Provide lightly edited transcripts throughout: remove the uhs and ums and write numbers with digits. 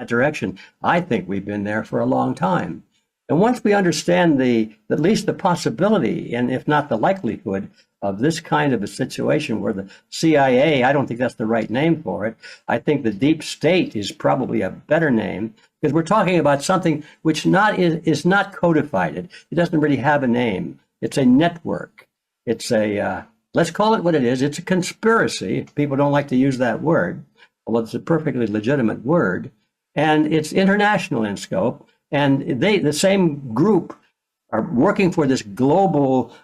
that direction. I think we've been there for a long time. And once we understand at least the possibility, and if not the likelihood, of this kind of a situation where the CIA, I don't think that's the right name for it. I think the deep state is probably a better name, because we're talking about something which is not codified. It doesn't really have a name. It's a network. It's let's call it what it is. It's a conspiracy. People don't like to use that word, although it's a perfectly legitimate word. And it's international in scope. And the same group are working for this global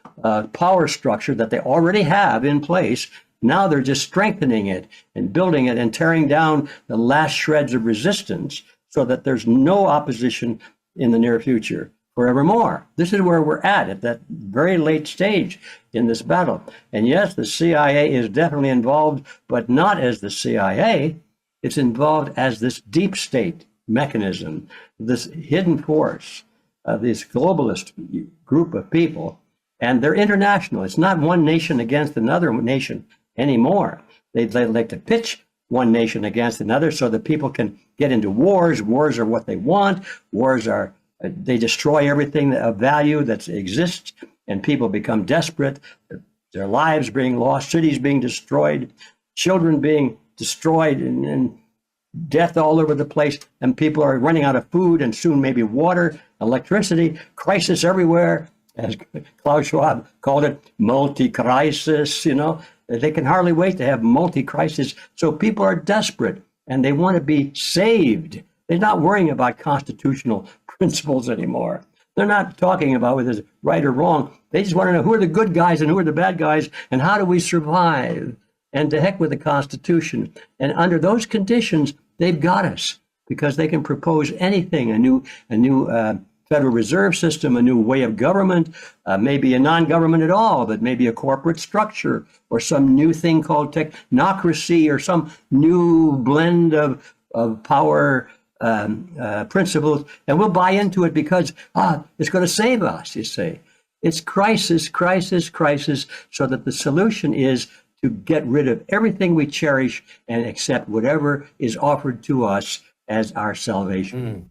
power structure that they already have in place. Now they're just strengthening it and building it and tearing down the last shreds of resistance so that there's no opposition in the near future forevermore. This is where we're at that very late stage in this battle. And yes, the CIA is definitely involved, but not as the CIA. It's involved as this deep state mechanism, this hidden force, this globalist group of people. And they're international. It's not one nation against another nation anymore. They like to pitch one nation against another so that people can get into wars. Wars are what they want. Wars are, they destroy everything of value that exists, and people become desperate. Their lives being lost, cities being destroyed, children being destroyed, and death all over the place, and people are running out of food and soon maybe water, electricity, crisis everywhere. As Klaus Schwab called it, multi-crisis, they can hardly wait to have multi-crisis. So people are desperate and they want to be saved. They're not worrying about constitutional principles anymore. They're not talking about whether it's right or wrong. They just want to know who are the good guys and who are the bad guys and how do we survive. And to heck with the Constitution. And under those conditions, they've got us because they can propose anything, a new Federal Reserve System, a new way of government, maybe a non-government at all, but maybe a corporate structure or some new thing called technocracy or some new blend of power principles. And we'll buy into it because it's going to save us, you see. It's crisis, crisis, crisis, so that the solution is to get rid of everything we cherish and accept whatever is offered to us as our salvation.